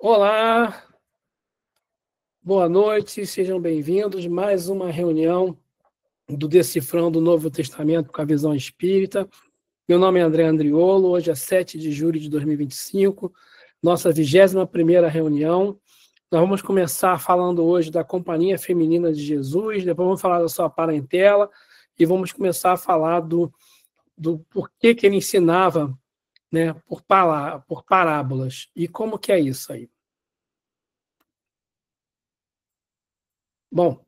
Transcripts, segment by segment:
Olá, boa noite, sejam bem-vindos. Mais uma reunião do Decifrando o Novo Testamento com a Visão Espírita. Meu nome é André Andriolo, hoje é 7 de julho de 2025, nossa 21ª reunião. Nós vamos começar falando hoje da Companhia Feminina de Jesus, depois vamos falar da sua parentela e vamos começar a falar do porquê que ele ensinava, né, por parábolas. E como que é isso aí? Bom,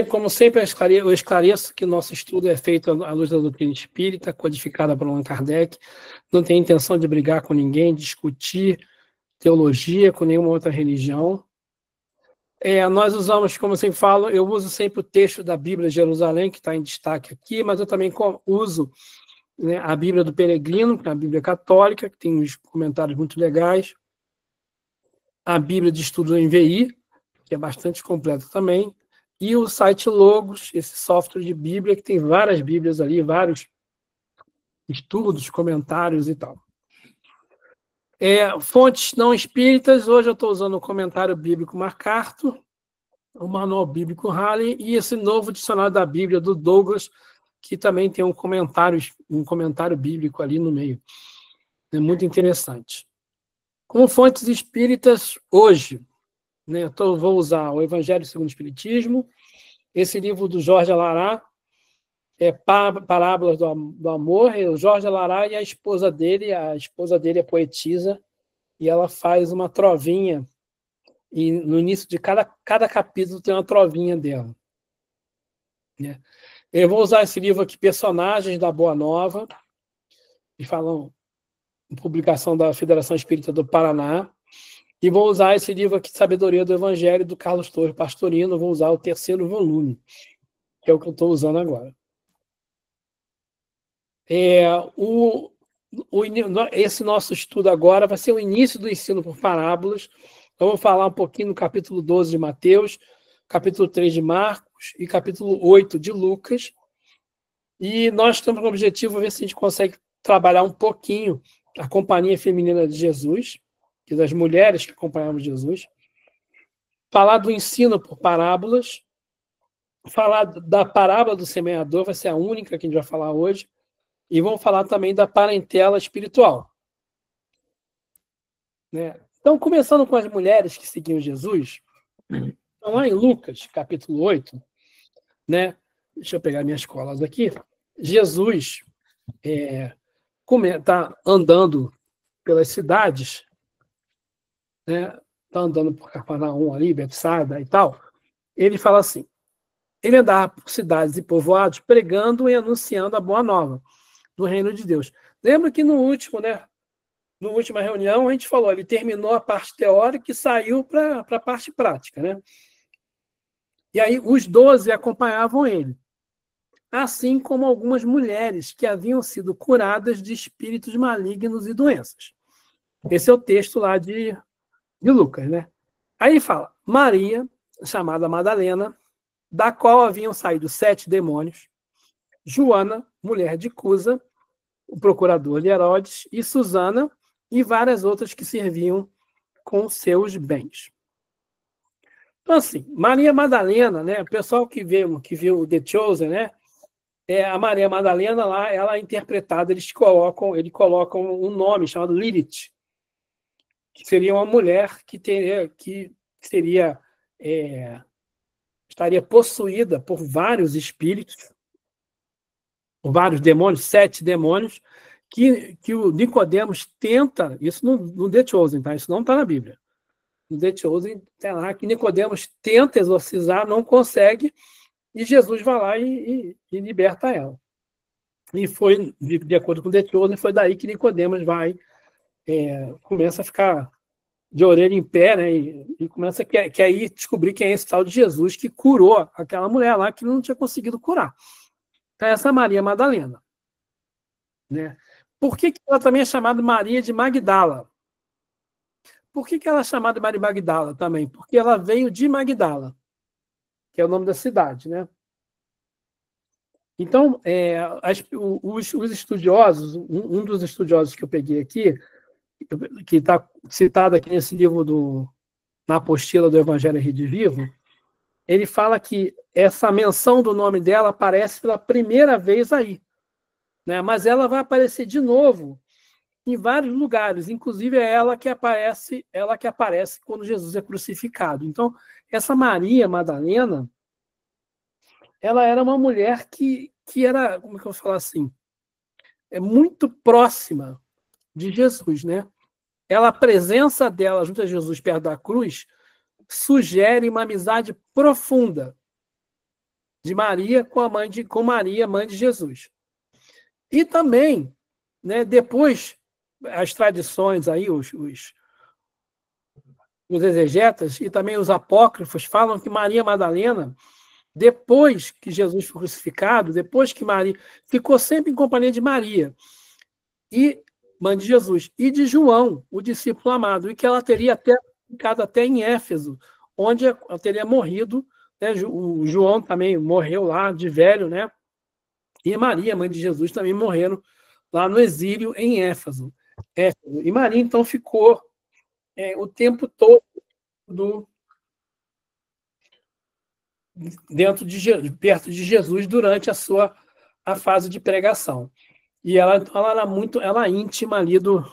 como sempre, eu esclareço que o nosso estudo é feito à luz da doutrina espírita, codificada por Allan Kardec. Não tem intenção de brigar com ninguém, discutir teologia com nenhuma outra religião. Nós usamos, como eu sempre falo, eu uso sempre o texto da Bíblia de Jerusalém, que está em destaque aqui, mas eu também uso, né, a Bíblia do Peregrino, que é a Bíblia católica, que tem uns comentários muito legais, a Bíblia de Estudo em VI, que é bastante completa também, e o site Logos, esse software de Bíblia, que tem várias Bíblias ali, vários estudos, comentários e tal. Fontes não espíritas, hoje eu estou usando o Comentário Bíblico MacArthur, o Manual Bíblico Halley e esse novo dicionário da Bíblia do Douglas, que também tem um comentário bíblico ali no meio. É muito interessante. Como fontes espíritas, hoje, né, vou usar o Evangelho segundo o Espiritismo, esse livro do Jorge Alará, Parábolas do Amor, o Jorge Alará e a esposa dele é poetisa, e ela faz uma trovinha, e no início de cada capítulo tem uma trovinha dela. Né? Eu vou usar esse livro aqui, Personagens da Boa Nova, que falam em publicação da Federação Espírita do Paraná, e vou usar esse livro aqui, Sabedoria do Evangelho, do Carlos Torres Pastorino, vou usar o 3º volume, que é o que eu estou usando agora. Esse nosso estudo agora vai ser o início do ensino por parábolas. Vamos falar um pouquinho no capítulo 12 de Mateus, capítulo 3 de Marcos e capítulo 8 de Lucas. E nós estamos com o objetivo de ver se a gente consegue trabalhar um pouquinho a Companhia Feminina de Jesus, que das mulheres que acompanhavam Jesus, falar do ensino por parábolas, falar da parábola do semeador, vai ser a única que a gente vai falar hoje, e vamos falar também da parentela espiritual. Né? Então, começando com as mulheres que seguiam Jesus, então, lá em Lucas, capítulo 8, né? Deixa eu pegar minhas colas aqui, Jesus está andando pelas cidades, né? Está andando por Cafarnaum ali, Betsaida e tal, ele fala assim, ele andava por cidades e povoados pregando e anunciando a boa nova do reino de Deus. Lembra que na última reunião a gente falou, ele terminou a parte teórica e saiu para a parte prática, né? E aí os 12 acompanhavam ele, assim como algumas mulheres que haviam sido curadas de espíritos malignos e doenças. Esse é o texto lá de Lucas, né? Aí ele fala, Maria, chamada Madalena, da qual haviam saído 7 demônios, Joana, mulher de Cusa, o procurador de Herodes, e Susana, e várias outras que serviam com seus bens. Então, assim, Maria Madalena, né? O pessoal que viu The Chosen, né? A Maria Madalena lá, ela é interpretada, eles colocam um nome chamado Lilith, que seria uma mulher que estaria possuída por vários espíritos, por vários demônios, 7 demônios, que o Nicodemos tenta, isso no The Chosen, tá? Isso não está na Bíblia. No The Chosen tem lá que Nicodemos tenta exorcizar, não consegue, e Jesus vai lá e liberta ela. E foi, de acordo com o The Chosen, foi daí que Nicodemos começa a ficar de orelha em pé, né? E começa a aí descobrir quem é esse tal de Jesus que curou aquela mulher lá que não tinha conseguido curar. Então, essa Maria Madalena. Né? Por que ela também é chamada Maria de Magdala? Por que ela é chamada Maria de Magdala também? Porque ela veio de Magdala, que é o nome da cidade, né? Então, os estudiosos, um dos estudiosos que eu peguei aqui, que está citado aqui nesse livro na apostila do Evangelho Redivivo, ele fala que essa menção do nome dela aparece pela primeira vez aí, né? Mas ela vai aparecer de novo em vários lugares, inclusive é ela que aparece quando Jesus é crucificado. Então, essa Maria Madalena, ela era uma mulher que era, como é que eu vou falar assim, muito próxima de Jesus, né? A presença dela junto a Jesus perto da cruz sugere uma amizade profunda de Maria com Maria, mãe de Jesus. E também, né, depois, as tradições aí, os exegetas e também os apócrifos falam que Maria Madalena, depois que Jesus foi crucificado, depois que Maria ficou sempre em companhia de Maria, e mãe de Jesus, e de João, o discípulo amado, e que ela teria ficado até em Éfeso, onde ela teria morrido, né? O João também morreu lá de velho, né? E Maria, mãe de Jesus, também morreram lá no exílio em Éfeso. E Maria, então, ficou o tempo todo perto de Jesus durante a fase de pregação. E ela era íntima ali dos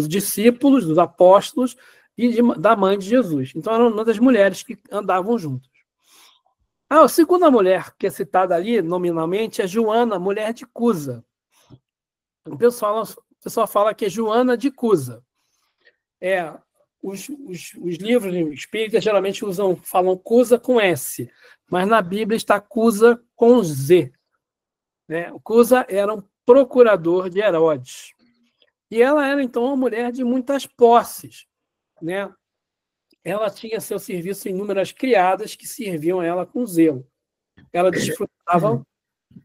discípulos, dos apóstolos e da mãe de Jesus. Então, era uma das mulheres que andavam juntas. A segunda mulher que é citada ali, nominalmente, é Joana, mulher de Cusa. O pessoal fala que é Joana de Cusa. Os livros espíritas geralmente falam Cusa com S, mas na Bíblia está Cusa com Z. Né? O Cusa era um procurador de Herodes. E ela era, então, uma mulher de muitas posses. Né? Ela tinha seu serviço inúmeras criadas que serviam a ela com zelo. Ela desfrutava,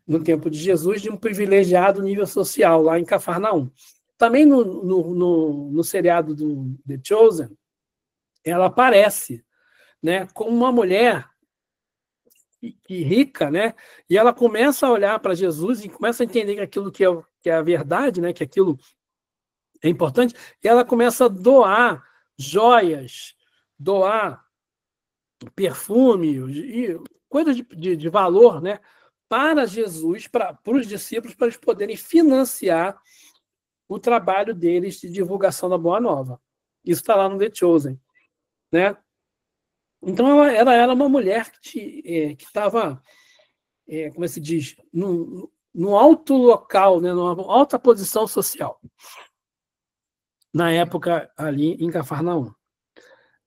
no tempo de Jesus, de um privilegiado nível social, lá em Cafarnaum. Também no seriado do The Chosen, ela aparece, né, como uma mulher rica, né, e ela começa a olhar para Jesus e começa a entender que aquilo que é a verdade, né, que aquilo é importante, e ela começa a doar joias, doar perfume e coisas de valor, né, para Jesus, para os discípulos, para eles poderem financiar o trabalho deles de divulgação da Boa Nova. Isso está lá no The Chosen. Né? Então, ela era uma mulher que estava, como se diz, no alto local, né, numa alta posição social, na época ali em Cafarnaum.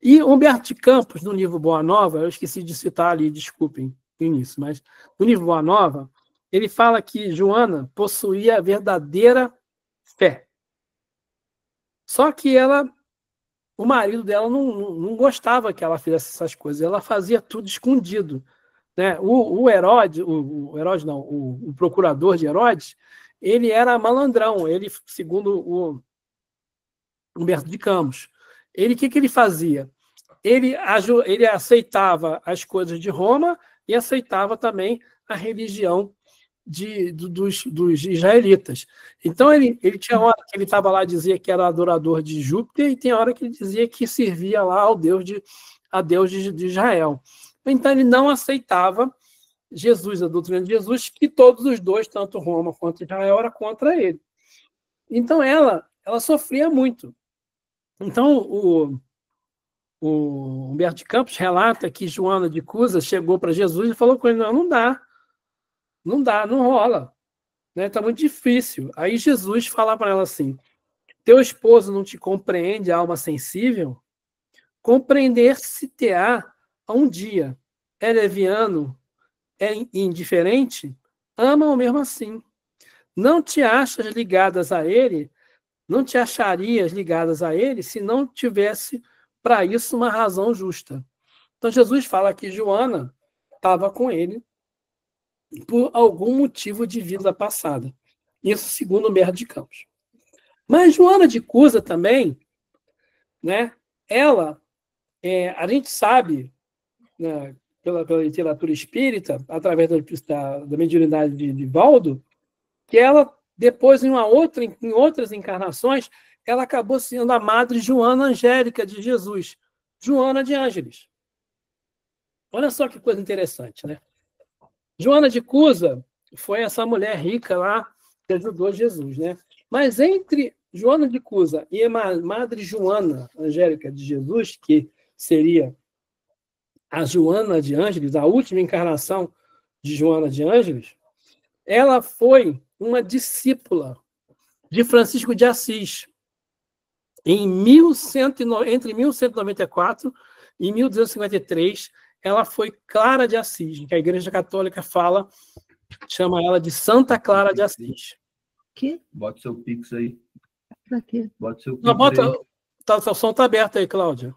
E Humberto de Campos, no livro Boa Nova, eu esqueci de citar ali, desculpem no início, mas no livro Boa Nova, ele fala que Joana possuía a verdadeira fé. Só que o marido dela não gostava que ela fizesse essas coisas, ela fazia tudo escondido. Né? O Herodes, o procurador de Herodes, ele era malandrão, ele, segundo o Humberto de Campos. O que ele fazia? Ele aceitava as coisas de Roma e aceitava também a religião dos israelitas. Então, ele tinha hora que ele estava lá e dizia que era adorador de Júpiter, e tem hora que ele dizia que servia lá a Deus de Israel. Então, ele não aceitava Jesus, a doutrina de Jesus, que todos os dois, tanto Roma quanto Israel, era contra ele. Então, ela sofria muito. Então, o Humberto de Campos relata que Joana de Cusa chegou para Jesus e falou com ele: não dá, não rola, né? Tá muito difícil. Aí Jesus fala para ela assim: teu esposo não te compreende, alma sensível? Compreender-se-te-á a um dia. É leviano, é indiferente? Ama-o mesmo assim. Não te achas ligadas a ele, não te acharias ligadas a ele se não tivesse para isso uma razão justa. Então Jesus fala que Joana estava com ele por algum motivo de vida passada. Isso segundo Humberto de Campos. Mas Joana de Cusa também, né, a gente sabe, né, pela literatura espírita, através da mediunidade de Valdo, que ela Depois, em outras encarnações, ela acabou sendo a Madre Joana Angélica de Jesus, Joana de Ângeles. Olha só que coisa interessante, né? Joana de Cusa foi essa mulher rica lá que ajudou Jesus, né? Mas entre Joana de Cusa e a Madre Joana Angélica de Jesus, que seria a Joana de Ângeles, a última encarnação de Joana de Ângeles, ela foi uma discípula de Francisco de Assis. Entre 1194 e 1253, ela foi Clara de Assis, que a Igreja Católica chama ela de Santa Clara de Assis. Que? Bota seu Pix aí. Pra quê? Bota seu Pix Não, bota, aí. o som está aberto aí, Cláudia.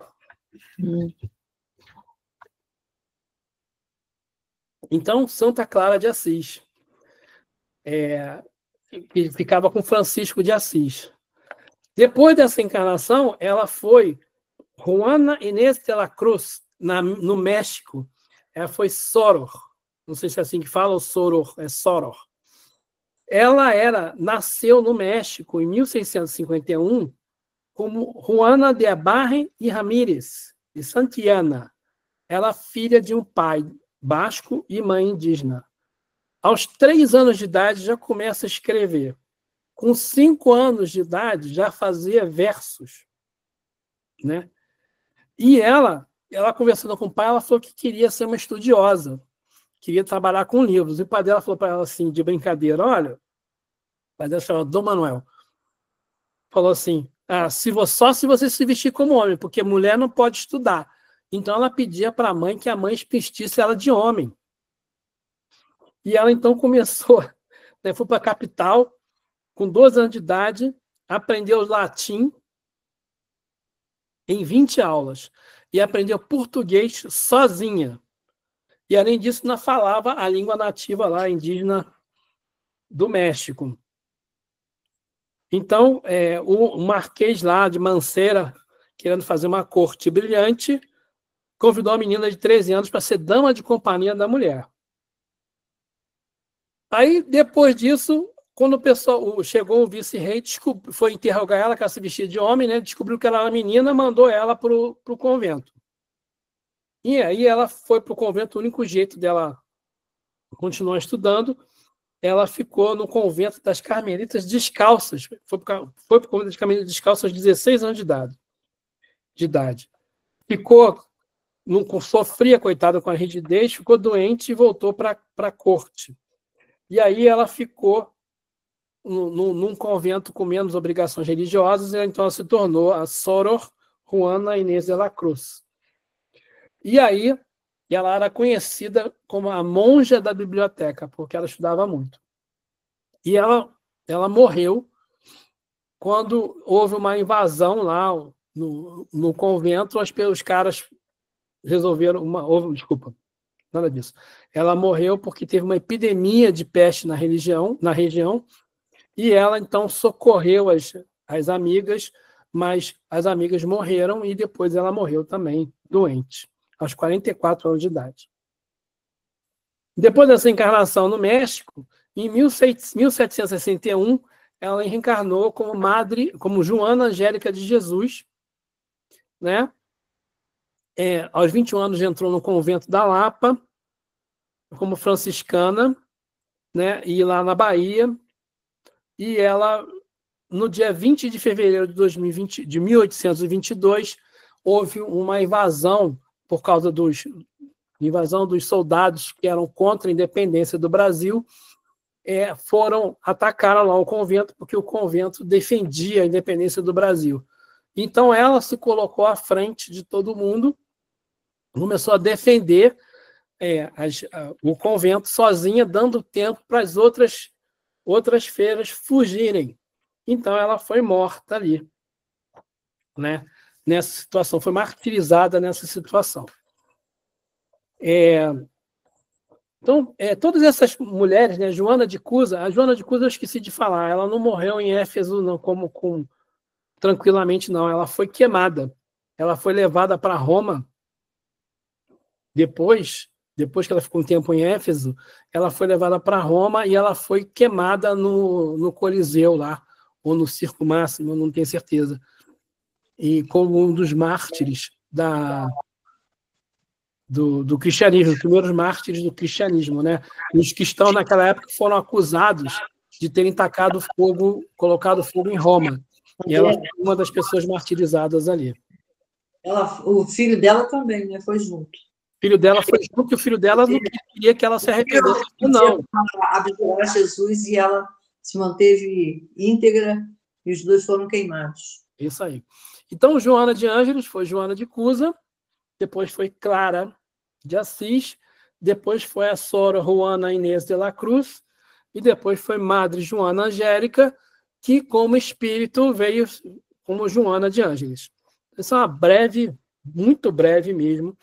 Então, Santa Clara de Assis, que ficava com Francisco de Assis. Depois dessa encarnação, ela foi Juana Inés de la Cruz, no México. Ela foi Soror. Não sei se é assim que fala, ou Soror, é Soror. Ela nasceu no México em 1651 como Juana de Abarre e Ramírez, de Santiana. Ela filha de um pai basco e mãe indígena. Aos 3 anos de idade já começa a escrever. Com 5 anos de idade já fazia versos, né? E ela conversando com o pai, ela falou que queria ser uma estudiosa, queria trabalhar com livros. E o pai dela falou para ela assim, de brincadeira, olha, o pai dela chamava Dom Manuel, falou assim, só se você se vestir como homem, porque mulher não pode estudar. Então ela pedia para a mãe que a mãe vestisse ela de homem. E ela então começou, né, foi para a capital, com 12 anos de idade, aprendeu latim em 20 aulas e aprendeu português sozinha. E, além disso, ainda falava a língua nativa lá, indígena do México. Então, o marquês lá de Mancera, querendo fazer uma corte brilhante, convidou a menina de 13 anos para ser dama de companhia da mulher. Aí, depois disso, quando o pessoal chegou o vice-rei, foi interrogar ela, que ela se vestia de homem, né? Descobriu que ela era menina, mandou ela para o convento. E aí ela foi para o convento, o único jeito dela continuar estudando, ela ficou no convento das Carmelitas Descalças. Foi para o convento das Carmelitas Descalças aos 16 anos de idade. Sofria, coitada, com a rigidez, ficou doente e voltou para a corte. E aí ela ficou num convento com menos obrigações religiosas, e então ela se tornou a Soror Juana Inés de la Cruz. E aí ela era conhecida como a monja da biblioteca, porque ela estudava muito. E ela morreu quando houve uma invasão lá no convento, os caras resolveram... Desculpa, nada disso. Ela morreu porque teve uma epidemia de peste na região, e ela, então, socorreu as amigas, mas as amigas morreram e depois ela morreu também, doente, aos 44 anos de idade. Depois dessa encarnação no México, em 1761, ela reencarnou como Joana Angélica de Jesus, né? Aos 21 anos entrou no convento da Lapa, como franciscana, né? E lá na Bahia, e ela, no dia 20 de fevereiro de 1822, houve uma invasão por causa invasão dos soldados que eram contra a independência do Brasil, atacaram lá o convento, porque o convento defendia a independência do Brasil. Então ela se colocou à frente de todo mundo, começou a defender o convento sozinha, dando tempo para as outras freiras fugirem. Então ela foi morta ali, né? Nessa situação, foi martirizada nessa situação. Então, todas essas mulheres, né, a Joana de Cusa eu esqueci de falar, ela não morreu em Éfeso não, tranquilamente, não, ela foi queimada, ela foi levada para Roma depois depois que ela ficou um tempo em Éfeso, ela foi levada para Roma e ela foi queimada no Coliseu lá, ou no Circo Máximo, não tenho certeza. E como um dos mártires do cristianismo, os primeiros mártires do cristianismo, né? E os que estão naquela época foram acusados de terem colocado fogo em Roma. E ela foi uma das pessoas martirizadas ali. O filho dela também, né? Foi junto. O filho dela foi junto, e o filho dela não queria que ela se arrependesse. Não. Abjurar Jesus e ela se manteve íntegra e os dois foram queimados. Isso aí. Então, Joana de Ângeles foi Joana de Cusa, depois foi Clara de Assis, depois foi a Sora Juana Inês de la Cruz, e depois foi Madre Joana Angélica, que como espírito veio como Joana de Ângeles. Essa é uma breve, muito breve mesmo,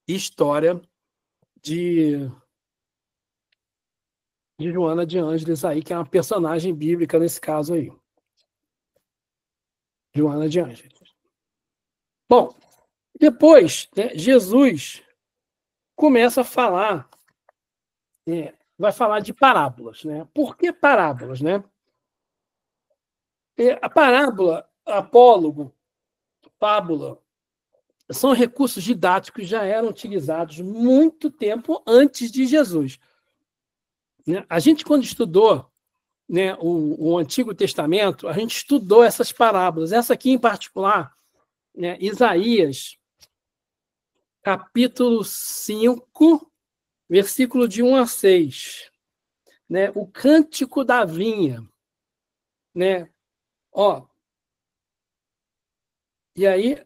história de Joana de Ângeles aí, que é uma personagem bíblica nesse caso aí. Joana de Ângeles. Bom, depois, né, Jesus começa a falar, vai falar de parábolas, né? Por que parábolas, né? A parábola, apólogo, fábula, são recursos didáticos que já eram utilizados muito tempo antes de Jesus. A gente, quando estudou, né, o Antigo Testamento, a gente estudou essas parábolas. Essa aqui, em particular, né, Isaías, capítulo 5, versículo de 1 a 6. Né, o Cântico da Vinha. Né? E aí,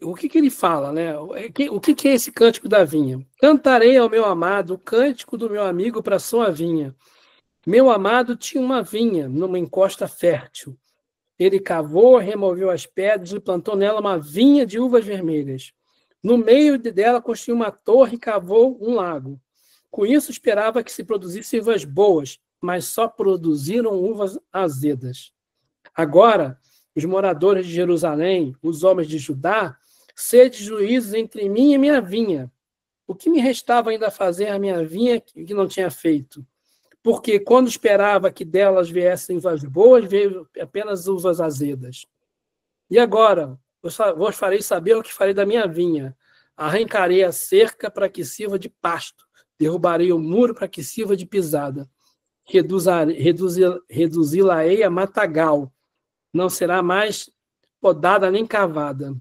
o que ele fala? Né? O que é esse Cântico da Vinha? Cantarei ao meu amado o cântico do meu amigo para sua vinha. Meu amado tinha uma vinha numa encosta fértil. Ele cavou, removeu as pedras e plantou nela uma vinha de uvas vermelhas. No meio dela construiu uma torre e cavou um lago. Com isso esperava que se produzissem uvas boas, mas só produziram uvas azedas. Agora, os moradores de Jerusalém, os homens de Judá, sede juízes entre mim e minha vinha. O que me restava ainda fazer a minha vinha que não tinha feito? Porque quando esperava que delas viessem uvas boas, veio apenas uvas azedas. E agora, vos farei saber o que farei da minha vinha. Arrancarei a cerca para que sirva de pasto, derrubarei o muro para que sirva de pisada. Reduzi-la-ei a matagal, não será mais podada nem cavada.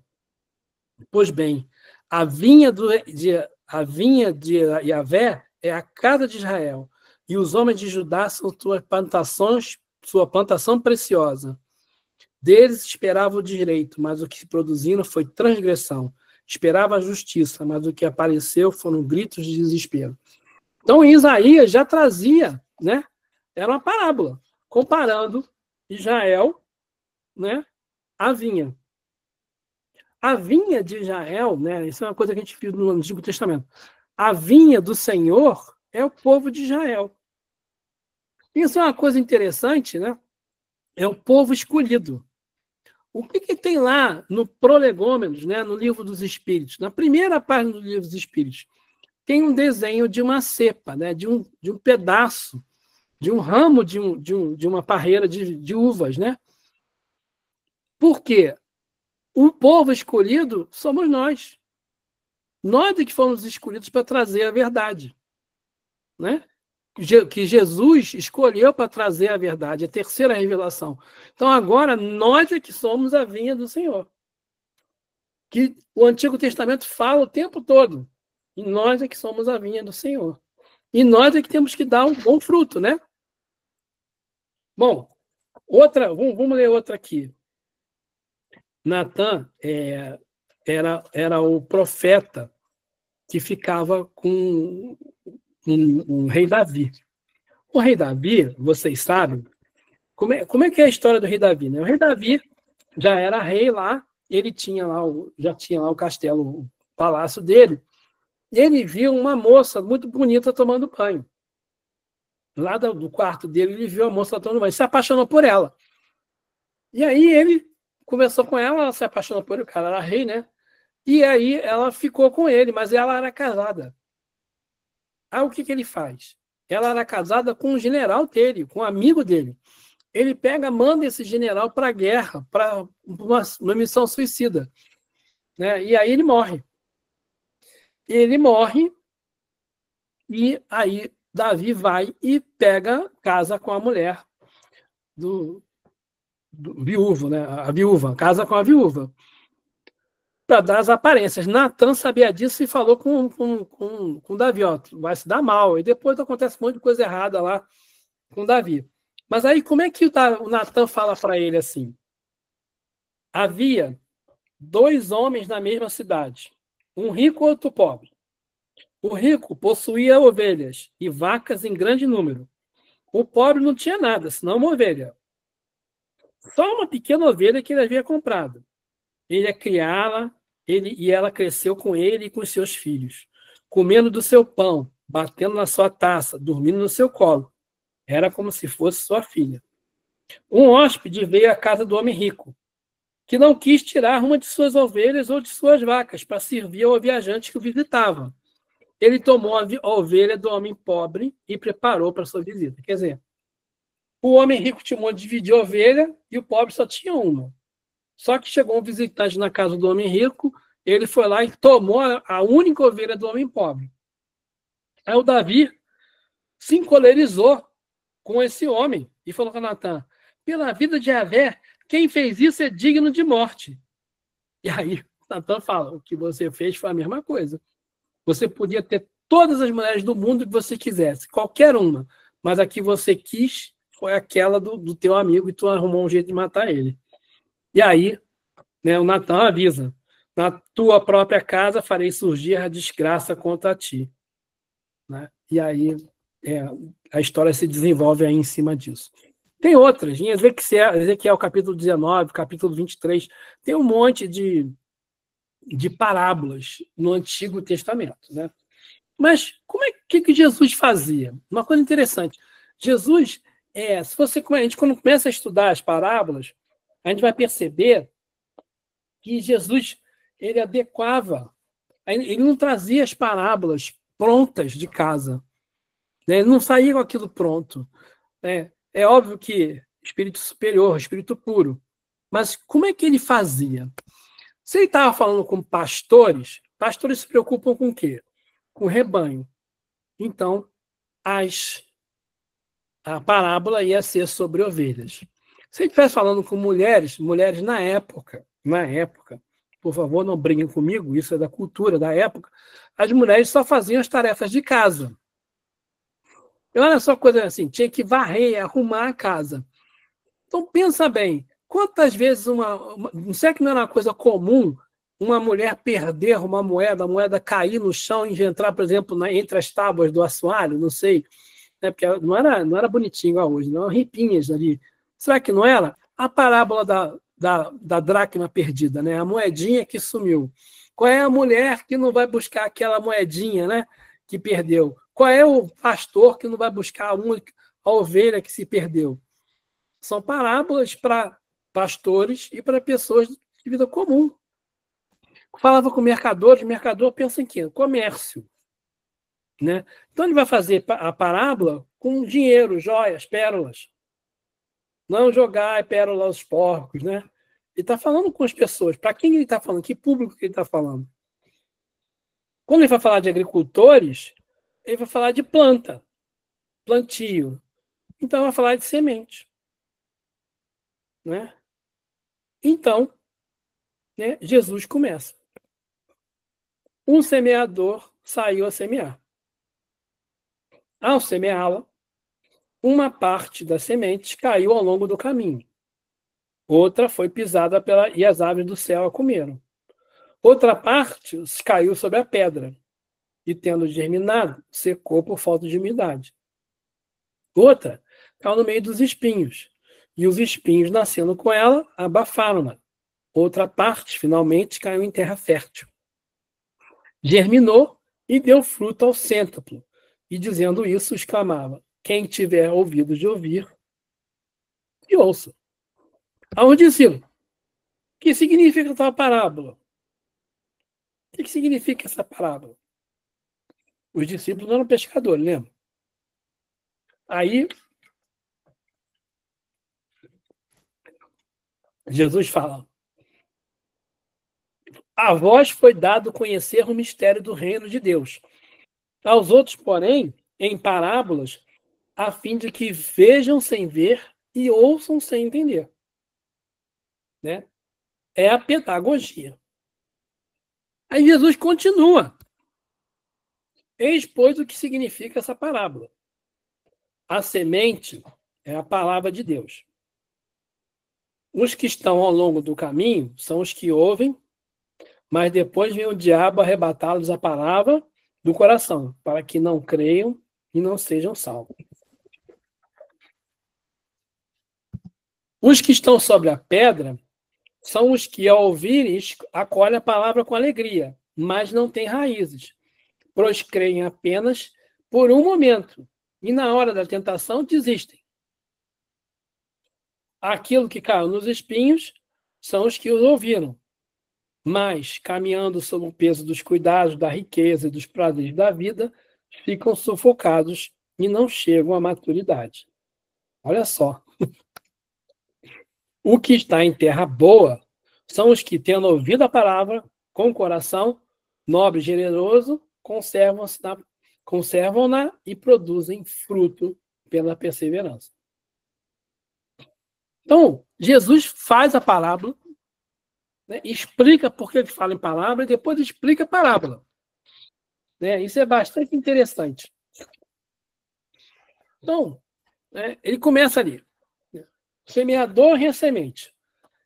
Pois bem, a vinha de Yahvé é a casa de Israel, e os homens de Judá são sua plantação preciosa. Deles esperava o direito, mas o que produziram foi transgressão. Esperava a justiça, mas o que apareceu foram gritos de desespero. Então, Isaías já trazia, né? Era uma parábola, comparando Israel, né, à vinha. A vinha de Israel, né, isso é uma coisa que a gente viu no Antigo Testamento. A vinha do Senhor é o povo de Israel. Isso é uma coisa interessante, né? É o povo escolhido. O que tem lá no Prolegômenos, né, no Livro dos Espíritos? Na primeira página do Livro dos Espíritos, tem um desenho de uma cepa, né, de um pedaço, de um ramo de uma parreira de uvas. Né? Por quê? O povo escolhido somos nós. Nós é que fomos escolhidos para trazer a verdade. Né? Que Jesus escolheu para trazer a verdade, a terceira revelação. Então, agora, nós é que somos a vinha do Senhor. Que o Antigo Testamento fala o tempo todo. E nós é que somos a vinha do Senhor. E nós é que temos que dar um bom fruto, né? Bom, vamos ler outra aqui. Natã era o profeta que ficava com um rei Davi. O rei Davi, vocês sabem, como é que é a história do rei Davi? Né? O rei Davi já era rei lá, ele já tinha lá o castelo, o palácio dele, e ele viu uma moça muito bonita tomando banho. Lá do quarto dele, ele viu a moça tomando banho, se apaixonou por ela. E aí ele conversou com ela se apaixonou por ele, o cara era rei, né? E aí ela ficou com ele, mas ela era casada. Aí o que ele faz? Ela era casada com um general dele, com um amigo dele. Ele pega, manda esse general para a guerra, para uma missão suicida. Né? E aí ele morre. Ele morre, e aí Davi vai e pega, casa com a mulher do viúvo, né? A viúva, casa com a viúva, para dar as aparências. Natan sabia disso e falou com Davi, ó, vai se dar mal. E depois acontece um monte de coisa errada lá com Davi. Mas aí como é que o Natan fala para ele assim? Havia 2 homens na mesma cidade, um rico e outro pobre. O rico possuía ovelhas e vacas em grande número. O pobre não tinha nada, senão uma ovelha. Só uma pequena ovelha que ele havia comprado. Ele ia criá-la, e ela cresceu com ele e com os seus filhos, comendo do seu pão, batendo na sua taça, dormindo no seu colo. Era como se fosse sua filha. Um hóspede veio à casa do homem rico, que não quis tirar uma de suas ovelhas ou de suas vacas para servir ao viajante que o visitava. Ele tomou a ovelha do homem pobre e preparou para sua visita. Quer dizer, o homem rico tinha um monte de dividir a ovelha e o pobre só tinha uma. Só que chegou um visitante na casa do homem rico, ele foi lá e tomou a única ovelha do homem pobre. Aí o Davi se encolerizou com esse homem e falou com Natan: pela vida de Yahvé, quem fez isso é digno de morte. E aí Natan fala: o que você fez foi a mesma coisa. Você podia ter todas as mulheres do mundo que você quisesse, qualquer uma, mas a que você quis foi aquela do teu amigo e tu arrumou um jeito de matar ele. E aí, né, o Natan avisa: na tua própria casa farei surgir a desgraça contra ti. Né? E aí a história se desenvolve aí em cima disso. Tem outras, em Ezequiel capítulo 19, capítulo 23, tem um monte de parábolas no Antigo Testamento. Né? Mas como é que Jesus fazia? Uma coisa interessante. Jesus, a gente quando começa a estudar as parábolas, a gente vai perceber que Jesus ele adequava, ele não trazia as parábolas prontas de casa. Né? Ele não saía com aquilo pronto. Né? É óbvio que espírito superior, espírito puro. Mas como é que ele fazia? Se ele estava falando com pastores, pastores se preocupam com o quê? Com o rebanho. Então, a parábola ia ser sobre ovelhas. Se ele estivesse falando com mulheres na época, por favor, não briguem comigo, isso é da cultura da época, as mulheres só faziam as tarefas de casa. E olha só coisa assim, tinha que varrer, arrumar a casa. Então, pensa bem, quantas vezes não sei que não era uma coisa comum uma mulher perder uma moeda, a moeda cair no chão e entrar, por exemplo, entre as tábuas do assoalho, não sei, né, porque não era bonitinho igual hoje, não eram ripinhas ali. Será que não era? A parábola da dracma perdida, né? A moedinha que sumiu. Qual é a mulher que não vai buscar aquela moedinha, né, que perdeu? Qual é o pastor que não vai buscar a ovelha que se perdeu? São parábolas para pastores e para pessoas de vida comum. Falava com o mercador pensa em quê? Comércio. Né? Então ele vai fazer a parábola com dinheiro, joias, pérolas. Não jogar pérola aos porcos. Né? Ele está falando com as pessoas. Para quem ele está falando? Que público que ele está falando? Quando ele vai falar de agricultores, ele vai falar de planta, plantio. Então vai falar de semente. Né? Então, né, Jesus começa. Um semeador saiu a semear. Ao semeá-la, uma parte das sementes caiu ao longo do caminho. Outra foi pisada e as aves do céu a comeram. Outra parte caiu sobre a pedra e, tendo germinado, secou por falta de umidade. Outra caiu no meio dos espinhos, e os espinhos, nascendo com ela, abafaram-na. Outra parte, finalmente, caiu em terra fértil. Germinou e deu fruto ao cêntuplo. E, dizendo isso, exclamava: quem tiver ouvidos de ouvir, que ouça. Aos discípulos: que significa tal parábola? que significa essa parábola? Os discípulos não eram pescadores, lembra? Aí, Jesus fala: a vós foi dado conhecer o mistério do reino de Deus. Aos outros, porém, em parábolas, a fim de que vejam sem ver e ouçam sem entender. Né? É a pedagogia. Aí Jesus continua. Eis, pois, o que significa essa parábola. A semente é a palavra de Deus. Os que estão ao longo do caminho são os que ouvem, mas depois vem o diabo arrebatá-los a palavra do coração, para que não creiam e não sejam salvos. Os que estão sobre a pedra são os que, ao ouvirem, acolhem a palavra com alegria, mas não têm raízes, pois creem apenas por um momento, e na hora da tentação desistem. Aquilo que caiu nos espinhos são os que os ouviram, mas, caminhando sob o peso dos cuidados, da riqueza e dos prazeres da vida, ficam sufocados e não chegam à maturidade. Olha só. O que está em terra boa são os que, tendo ouvido a palavra, com o coração nobre e generoso, conservam-na e produzem fruto pela perseverança. Então, Jesus faz a parábola, né, explica por que ele fala em palavra e depois explica a parábola. Né? Isso é bastante interessante. Então, né, ele começa ali. Semeador e a semente.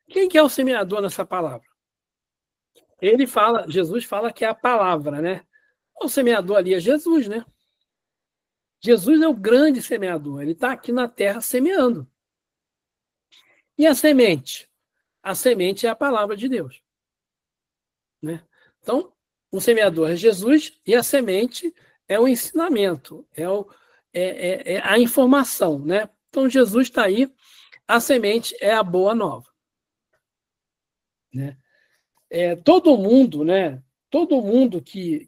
Quem que é o semeador nessa palavra? Jesus fala que é a palavra, né? O semeador ali é Jesus, né? Jesus é o grande semeador. Ele está aqui na terra semeando. E a semente? A semente é a palavra de Deus. Né? Então, o semeador é Jesus e a semente é o ensinamento, é a informação. Né? Então, Jesus está aí, a semente é a boa nova. Né? Todo mundo, né? Todo mundo que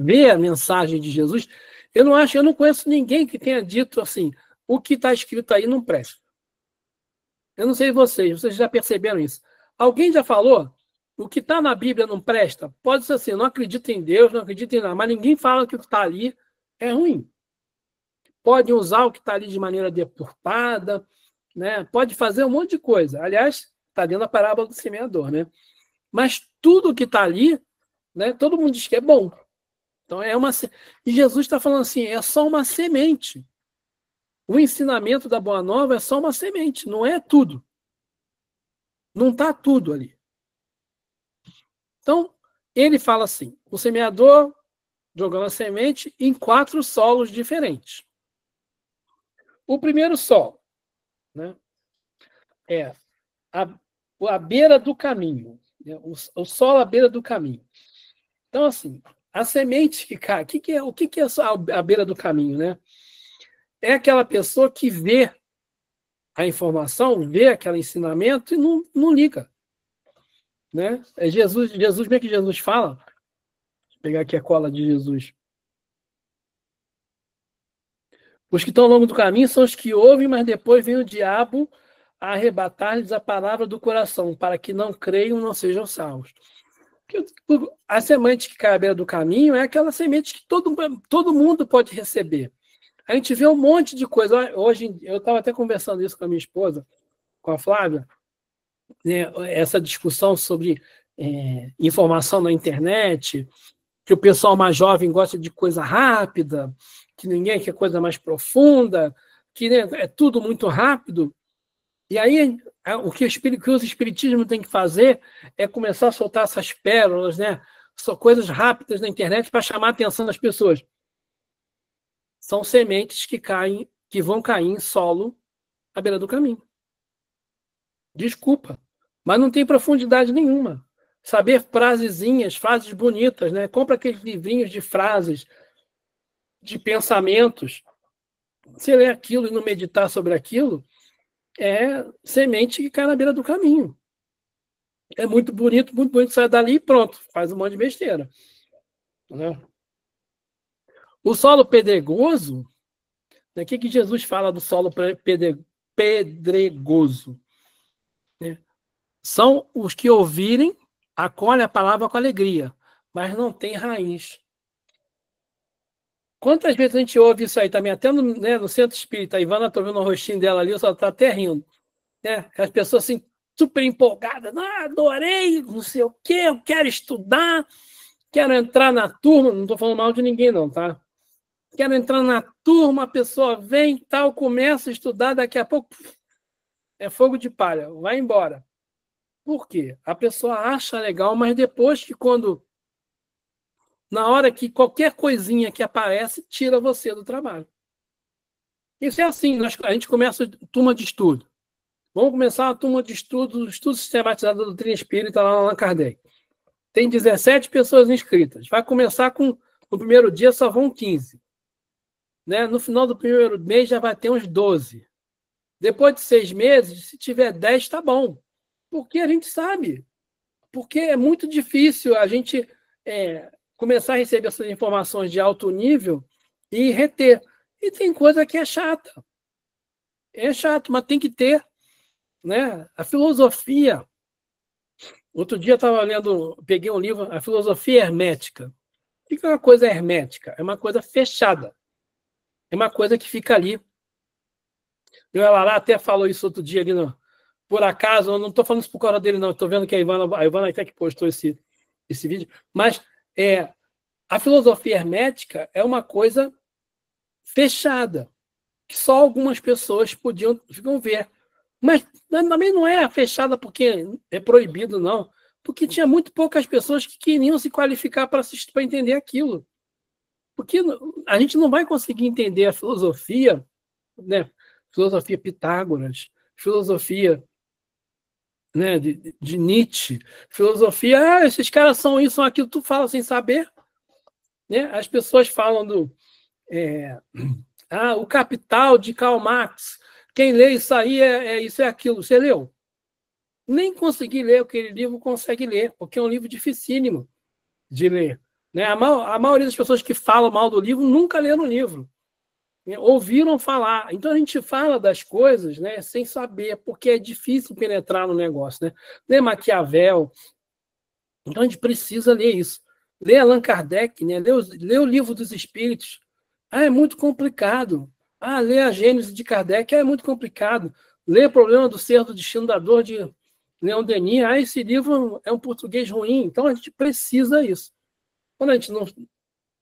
vê a mensagem de Jesus, eu não conheço ninguém que tenha dito assim, o que está escrito aí não presta. Eu não sei vocês já perceberam isso? Alguém já falou? O que está na Bíblia não presta? Pode ser assim, não acredita em Deus, não acredita em nada, mas ninguém fala que o que está ali é ruim. Pode usar o que está ali de maneira deturpada, né? Pode fazer um monte de coisa. Aliás, está dentro da parábola do semeador, né? Mas tudo que está ali, né? Todo mundo diz que é bom. Então e Jesus está falando assim, é só uma semente. O ensinamento da Boa Nova é só uma semente, não é tudo. Não está tudo ali. Então, ele fala assim, o semeador jogando a semente em 4 solos diferentes. O primeiro solo, né, é a beira do caminho, né, o solo à beira do caminho. Então, assim, a semente que cai, o que é a beira do caminho? Né? É aquela pessoa que vê a informação, vê aquele ensinamento e não liga. Né? Jesus, como é que Jesus fala? Vou pegar aqui a cola de Jesus. Os que estão ao longo do caminho são os que ouvem, mas depois vem o diabo a arrebatar-lhes a palavra do coração, para que não creiam, não sejam salvos. A semente que cai à beira do caminho é aquela semente que todo mundo pode receber. A gente vê um monte de coisa. Hoje, eu estava até conversando isso com a minha esposa, com a Flávia, né, essa discussão sobre informação na internet, que o pessoal mais jovem gosta de coisa rápida, que ninguém quer coisa mais profunda, que, né, é tudo muito rápido. E aí, o que os espiritismos têm que fazer é começar a soltar essas pérolas, né? São coisas rápidas na internet para chamar a atenção das pessoas. São sementes que vão cair em solo à beira do caminho. Desculpa, mas não tem profundidade nenhuma. Saber frasezinhas, frases bonitas, né? Compra aqueles livrinhos de frases, de pensamentos. Se ler aquilo e não meditar sobre aquilo, é semente que cai na beira do caminho. é muito bonito, sai dali e pronto, faz um monte de besteira. Né? O solo pedregoso, né? O que Jesus fala do solo pedregoso? Né? São os que ouvirem, acolhem a palavra com alegria, mas não tem raiz. Quantas vezes a gente ouve isso aí também, até no centro espírita, a Ivana, estou vendo o rostinho dela ali, eu só está até rindo. Né? As pessoas assim, super empolgadas, adorei, não sei o quê, eu quero estudar, quero entrar na turma, não estou falando mal de ninguém não, tá? Quero entrar na turma, a pessoa vem, tal, começa a estudar, daqui a pouco é fogo de palha, vai embora. Por quê? A pessoa acha legal, mas depois na hora que qualquer coisinha que aparece, tira você do trabalho. Isso é assim, a gente começa turma de estudo. Vamos começar a turma de estudo sistematizado da doutrina espírita lá no Allan Kardec. Tem 17 pessoas inscritas. Vai começar no primeiro dia só vão 15. Né? No final do primeiro mês já vai ter uns 12. Depois de 6 meses, se tiver 10, tá bom. Porque a gente sabe. Porque é muito difícil a gente começar a receber essas informações de alto nível e reter. E tem coisa que é chata. É chato, mas tem que ter. Né? A filosofia. Outro dia eu estava lendo, peguei um livro, A Filosofia Hermética. O que é uma coisa hermética? É uma coisa fechada. É uma coisa que fica ali. Ela lá até falou isso outro dia ali, por acaso, eu não estou falando isso por causa dele, não. Estou vendo que a Ivana até que postou esse vídeo. Mas a filosofia hermética é uma coisa fechada, que só algumas pessoas ficam ver. Mas também não é fechada porque é proibido, não. Porque tinha muito poucas pessoas que queriam se qualificar para entender aquilo. Porque a gente não vai conseguir entender a filosofia, né? Filosofia Pitágoras, filosofia, né, de Nietzsche, filosofia, esses caras são isso, são aquilo, tu fala sem saber. Né? As pessoas falam o Capital de Karl Marx. Quem lê isso aí isso é aquilo. Você leu? Nem conseguir ler aquele livro consegue ler, porque é um livro dificílimo de ler. Né? A maioria das pessoas que falam mal do livro nunca leram o livro. Né? Ouviram falar. Então a gente fala das coisas, né, sem saber, porque é difícil penetrar no negócio. Né? Lê Maquiavel. Então a gente precisa ler isso. Lê Allan Kardec, né? Lê o Livro dos Espíritos. É muito complicado. Lê a Gênese de Kardec, é muito complicado. Lê O Problema do Ser do Destino da Dor de Leon Denis. Esse livro é um português ruim. Então a gente precisa disso. Quando a gente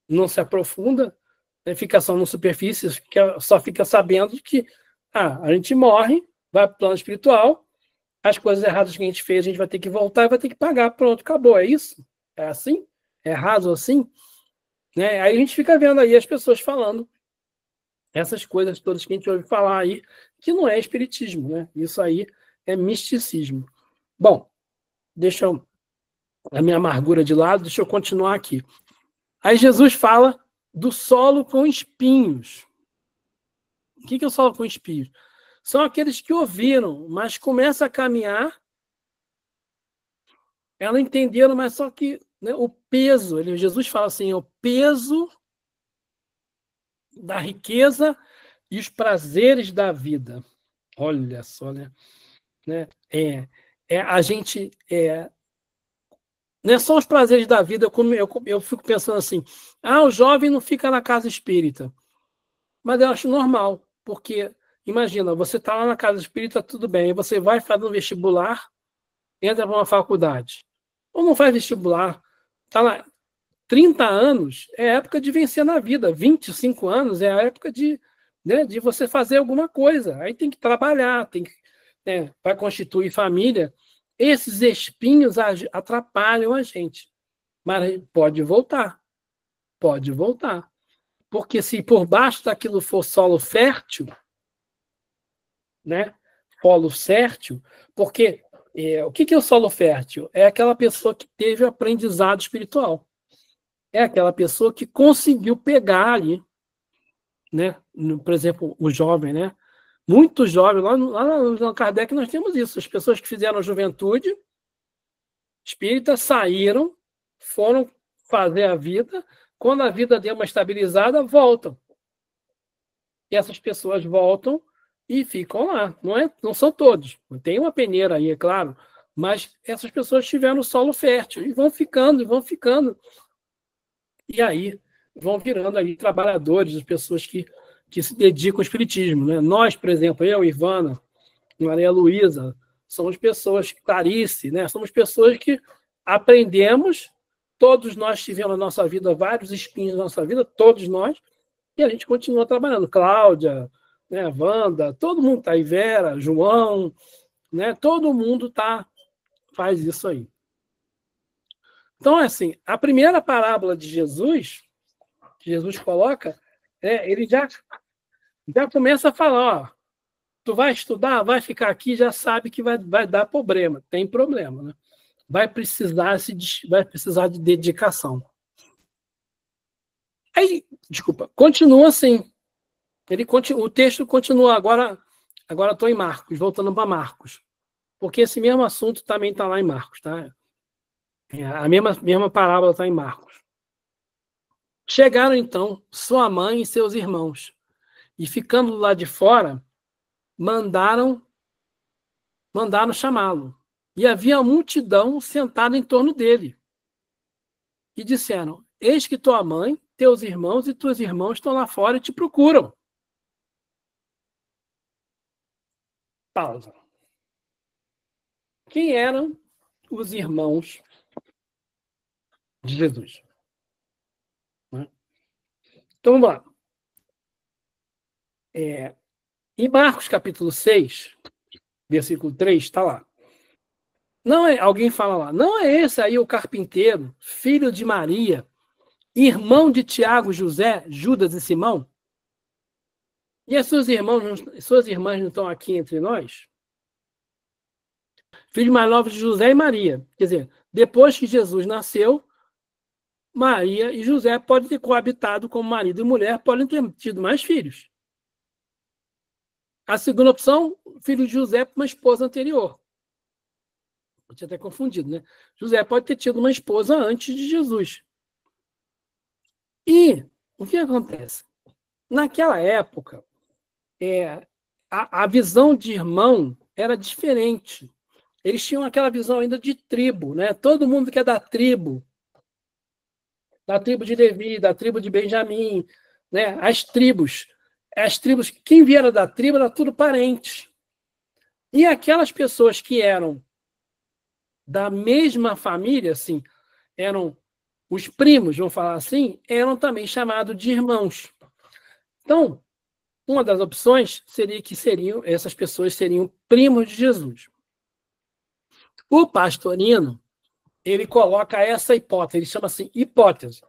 não se aprofunda, né, fica só na superfície, só fica sabendo que a gente morre, vai para o plano espiritual, as coisas erradas que a gente fez, a gente vai ter que voltar e vai ter que pagar. Pronto, acabou. É isso? É assim? É raso assim? Né? Aí a gente fica vendo aí as pessoas falando essas coisas todas que a gente ouve falar aí, que não é espiritismo, né? Isso aí é misticismo. Bom, deixa a minha amargura de lado, deixa eu continuar aqui. Aí Jesus fala do solo com espinhos. O que é o solo com espinhos? São aqueles que ouviram, mas começam a caminhar, elas entenderam, mas só que, né, o peso, Jesus fala assim, o peso da riqueza e os prazeres da vida. Olha só, né? A gente... não é só os prazeres da vida, eu fico pensando assim, o jovem não fica na casa espírita. Mas eu acho normal, porque, imagina, você está lá na casa espírita, tudo bem, você vai fazer um vestibular, entra para uma faculdade. Ou não faz vestibular, está lá 30 anos, é a época de vencer na vida, 25 anos é a época de você fazer alguma coisa. Aí tem que trabalhar, vai constituir família. Esses espinhos atrapalham a gente. Mas pode voltar. Pode voltar. Porque se por baixo daquilo for solo fértil, né? Polo fértil, porque o que é o solo fértil? É aquela pessoa que teve aprendizado espiritual. É aquela pessoa que conseguiu pegar ali, né? Por exemplo, o jovem, né? Muitos jovens, lá no Kardec nós temos isso, as pessoas que fizeram a juventude, Espíritas saíram, foram fazer a vida, quando a vida deu uma estabilizada, voltam. E essas pessoas voltam e ficam lá. Não são todos. Tem uma peneira aí, é claro, mas essas pessoas tiveram solo fértil e vão ficando, e vão ficando. E aí vão virando ali trabalhadores, as pessoas que se dedicam ao espiritismo. Né? Nós, por exemplo, eu, Ivana, Maria Luísa, somos pessoas, Clarice, né? Somos pessoas que aprendemos, todos nós tivemos na nossa vida vários espinhos na nossa vida, todos nós, e a gente continua trabalhando. Cláudia, né? Wanda, todo mundo está aí, Vera, João, né? Todo mundo faz isso aí. Então, assim, a primeira parábola de Jesus, que Jesus coloca, ele já começa a falar, ó, tu vai estudar, vai ficar aqui, já sabe que vai dar problema, tem problema, né? Vai precisar de dedicação. Aí, desculpa, continua assim. O texto continua agora estou em Marcos, voltando para Marcos, porque esse mesmo assunto também está lá em Marcos, tá? A mesma parábola está em Marcos. Chegaram, então, sua mãe e seus irmãos, e ficando lá de fora, mandaram chamá-lo. E havia uma multidão sentada em torno dele. E disseram, eis que tua mãe, teus irmãos e teus irmãos estão lá fora e te procuram. Pausa. Quem eram os irmãos de Jesus? Então, vamos lá. Em Marcos, capítulo 6, versículo 3, está lá. Alguém fala lá, não é esse aí o carpinteiro, filho de Maria, irmão de Tiago, José, Judas e Simão? E as suas irmãs não estão aqui entre nós? Filhos mais novos de José e Maria. Quer dizer, depois que Jesus nasceu, Maria e José podem ter coabitado como marido e mulher, podem ter tido mais filhos. A segunda opção, filho de José com uma esposa anterior. Eu tinha até confundido, né? José pode ter tido uma esposa antes de Jesus. E o que acontece? Naquela época, a visão de irmão era diferente. Eles tinham aquela visão ainda de tribo, né? Todo mundo que é da tribo de Levi, da tribo de Benjamim, né? As tribos, quem viera da tribo era tudo parente. E aquelas pessoas que eram da mesma família, assim, eram os primos, vamos falar assim, eram também chamados de irmãos. Então, uma das opções seria que essas pessoas seriam primos de Jesus. O Pastorino, ele coloca essa hipótese, ele chama assim, hipótese.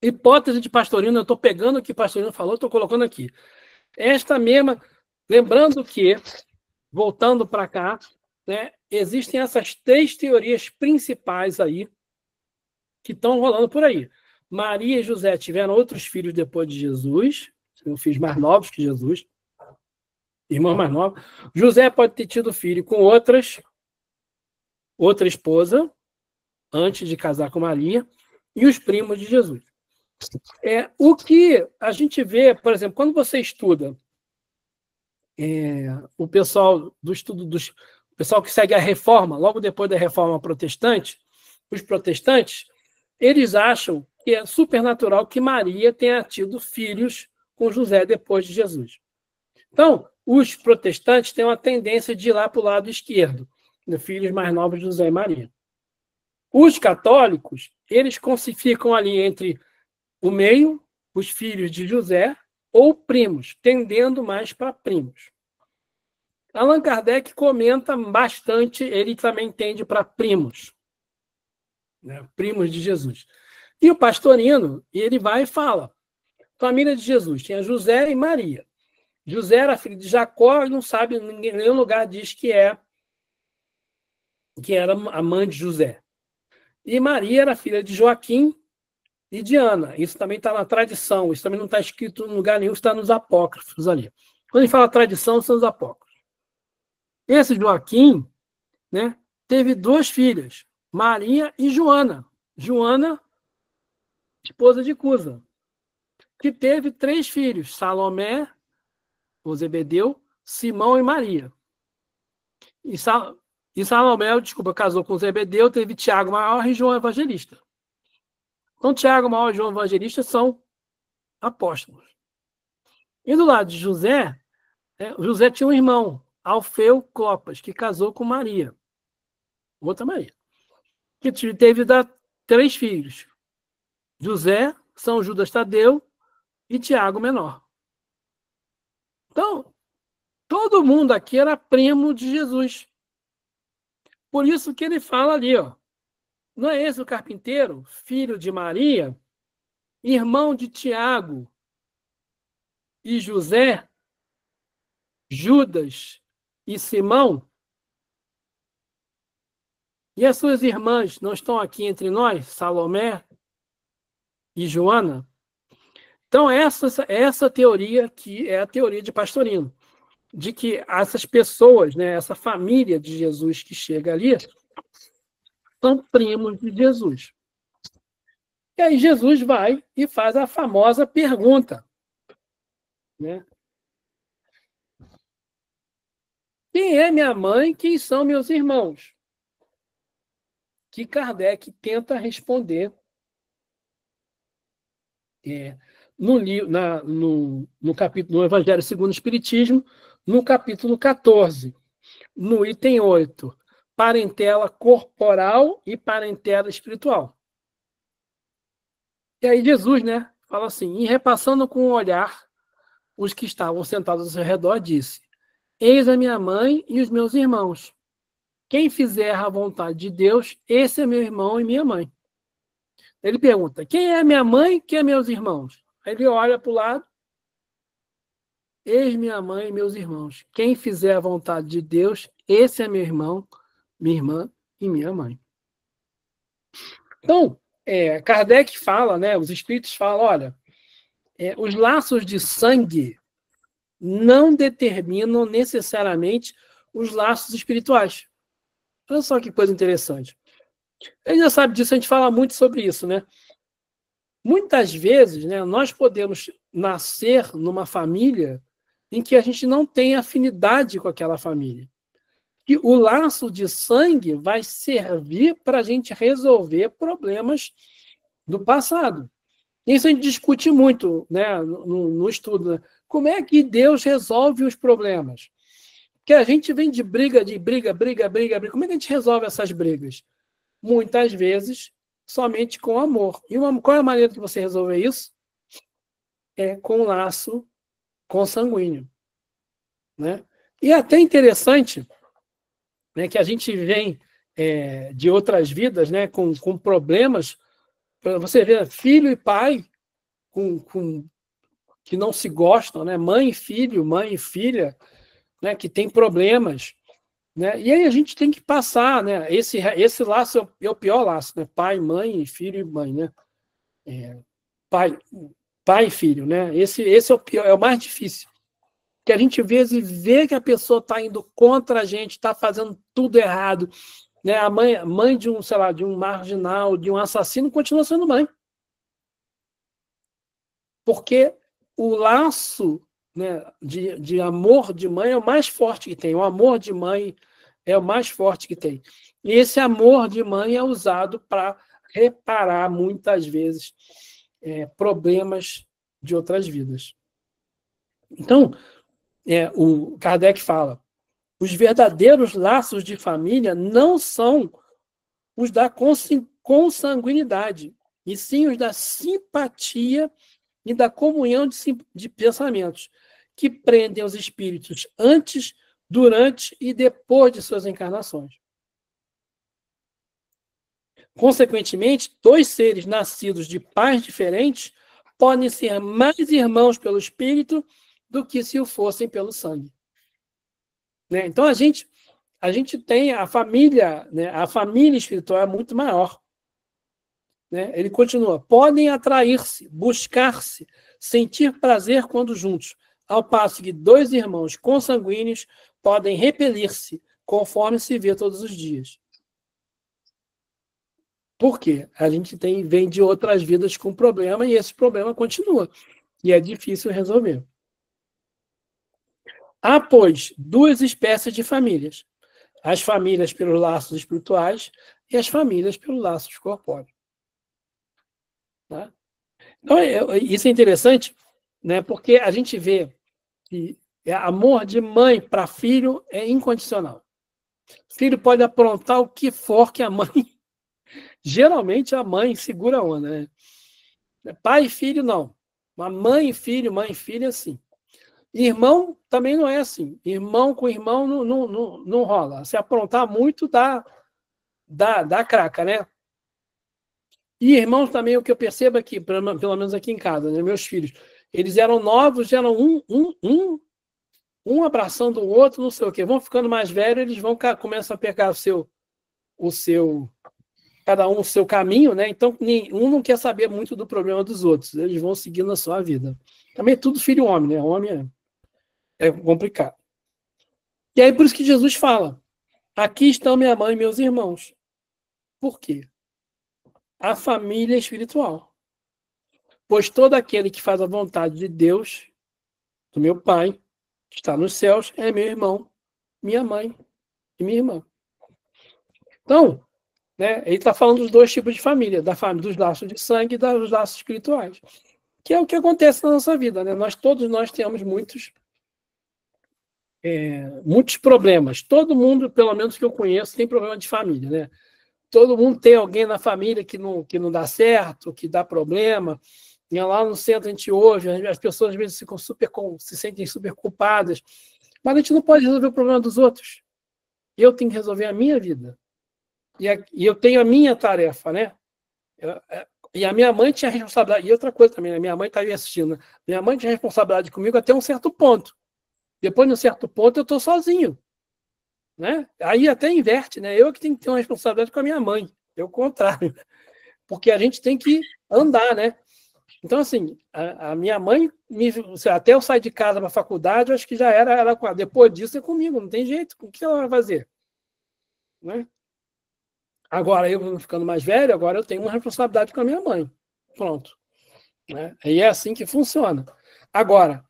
Hipótese de Pastorino, eu estou pegando o que Pastorino falou, estou colocando aqui. Esta mesma, lembrando que, voltando para cá, né, existem essas 3 teorias principais aí que estão rolando por aí. Maria e José tiveram outros filhos depois de Jesus, filhos mais novos que Jesus, irmão mais novo. José pode ter tido filho com outra esposa, antes de casar com Maria, e os primos de Jesus. O que a gente vê, por exemplo, quando você estuda o pessoal do estudo o pessoal que segue a reforma, logo depois da reforma protestante, os protestantes, eles acham que é supernatural que Maria tenha tido filhos com José depois de Jesus. Então, os protestantes têm uma tendência de ir lá para o lado esquerdo, filhos mais novos de José e Maria. Os católicos, eles ficam ali entre o meio, os filhos de José, ou primos, tendendo mais para primos. Allan Kardec comenta bastante, ele também tende para primos, né? Primos de Jesus. E o Pastorino, ele vai e fala, família de Jesus, tinha José e Maria. José era filho de Jacó, não sabe, em nenhum lugar diz que era a mãe de José. E Maria era filha de Joaquim e de Ana. Isso também está na tradição, isso também não está escrito em lugar nenhum, está nos apócrifos ali. Quando ele fala tradição, são os apócrifos. Esse Joaquim, né, teve 2 filhas, Maria e Joana. Joana, esposa de Cusa, que teve 3 filhos, Salomé, o Zebedeu, Simão e Maria. E Salomé, desculpa, casou com Zebedeu, teve Tiago maior e João Evangelista. Então, Tiago maior e João Evangelista são apóstolos. E do lado de José, José tinha um irmão, Alfeu Clopas, que casou com Maria, outra Maria, que teve 3 filhos, José, São Judas Tadeu e Tiago menor. Então, todo mundo aqui era primo de Jesus. Por isso que ele fala ali, ó, não é esse o carpinteiro, filho de Maria, irmão de Tiago e José, Judas e Simão? E as suas irmãs não estão aqui entre nós, Salomé e Joana? Então, essa teoria que é a teoria de Pastorino, de que essas pessoas, né, essa família de Jesus que chega ali, são primos de Jesus. E aí Jesus vai e faz a famosa pergunta, né? Quem é minha mãe? Quem são meus irmãos? Que Kardec tenta responder no capítulo, no Evangelho segundo o Espiritismo, no capítulo 14, no item 8, parentela corporal e parentela espiritual. E aí Jesus, né, fala assim, e repassando com o olhar os que estavam sentados ao seu redor, disse, eis a minha mãe e os meus irmãos. Quem fizer a vontade de Deus, esse é meu irmão e minha mãe. Ele pergunta, quem é minha mãe, quem é meus irmãos? Aí ele olha para o lado, eis minha mãe e meus irmãos. Quem fizer a vontade de Deus, esse é meu irmão, minha irmã e minha mãe. Então, Kardec fala, né, os espíritos falam, olha, os laços de sangue não determinam necessariamente os laços espirituais. Olha só que coisa interessante. A gente já sabe disso, a gente fala muito sobre isso, né? Muitas vezes, né, nós podemos nascer numa família em que a gente não tem afinidade com aquela família. E o laço de sangue vai servir para a gente resolver problemas do passado. Isso a gente discute muito, né, no estudo. Né? Como é que Deus resolve os problemas? Porque a gente vem de briga. Como é que a gente resolve essas brigas? Muitas vezes, somente com amor. E qual é a maneira que você resolver isso? É com um laço consanguíneo. Né? E é até interessante, né, que a gente vem de outras vidas, né, com problemas. Você vê filho e pai que não se gostam, né? Mãe e filho, mãe e filha, né, que tem problemas. Né? E aí a gente tem que passar, né? Esse laço é o pior laço, né? Pai, mãe, filho e mãe, né? Pai e filho, né? Esse é o pior, é o mais difícil. Que a gente às vezes vê que a pessoa está indo contra a gente, está fazendo tudo errado, né? A mãe de um, sei lá, de um marginal, de um assassino, continua sendo mãe. Porque o laço, né, de amor de mãe é o mais forte que tem. O amor de mãe é o mais forte que tem. E esse amor de mãe é usado para reparar, muitas vezes, problemas de outras vidas. Então, o Kardec fala, os verdadeiros laços de família não são os da consanguinidade, e sim os da simpatia e da comunhão de pensamentos, que prendem os espíritos antes, durante e depois de suas encarnações. Consequentemente, 2 seres nascidos de pais diferentes podem ser mais irmãos pelo espírito do que se o fossem pelo sangue. Né? Então, a gente tem a família, né? A família espiritual é muito maior. Né? Ele continua, podem atrair-se, buscar-se, sentir prazer quando juntos, ao passo que 2 irmãos consanguíneos podem repelir-se, conforme se vê todos os dias. Por quê? A gente vem de outras vidas com problema e esse problema continua. E é difícil resolver. Há, pois, duas espécies de famílias. As famílias pelos laços espirituais e as famílias pelos laços corpóreos. Tá? Então, isso é interessante, né, porque a gente vê que amor de mãe para filho é incondicional. Filho pode aprontar o que for que a mãe... Geralmente a mãe segura a onda, né? Pai e filho, não. Mas mãe e filho é assim. Irmão também não é assim. Irmão com irmão não rola. Se aprontar muito, dá craca, né? E irmãos também, o que eu percebo aqui, pelo menos aqui em casa, né? Meus filhos, eles eram novos, eram um abraçando o outro, não sei o quê. Vão ficando mais velhos, eles começam a pegar cada um o seu caminho, né? Então, um não quer saber muito do problema dos outros. Eles vão seguindo a sua vida. Também é tudo filho homem, né? Homem é complicado. E aí, por isso que Jesus fala, aqui estão minha mãe e meus irmãos. Por quê? A família espiritual. Pois todo aquele que faz a vontade de Deus, do meu Pai, que está nos céus, é meu irmão, minha mãe e minha irmã. Então, né, ele está falando dos dois tipos de família, dos laços de sangue e dos laços espirituais, que é o que acontece na nossa vida, né? Todos nós temos muitos problemas. Todo mundo, pelo menos que eu conheço, tem problema de família, né? Todo mundo tem alguém na família que não dá certo, que dá problema. E lá no centro a gente ouve, as pessoas às vezes se sentem super culpadas, mas a gente não pode resolver o problema dos outros. Eu tenho que resolver a minha vida. E eu tenho a minha tarefa, né? E a minha mãe tinha responsabilidade. E outra coisa também, né? Minha mãe está aí assistindo. Minha mãe tinha responsabilidade comigo até um certo ponto. Depois de um certo ponto, eu estou sozinho. Né? Aí até inverte, né? Eu que tenho que ter uma responsabilidade com a minha mãe. É o contrário. Porque a gente tem que andar, né? Então, assim, a minha mãe, até eu sair de casa para a faculdade, eu acho que já era ela. Depois disso é comigo, não tem jeito. O que ela vai fazer? Né? Agora, eu ficando mais velho, agora eu tenho uma responsabilidade com a minha mãe. Pronto. Né? E é assim que funciona. Agora,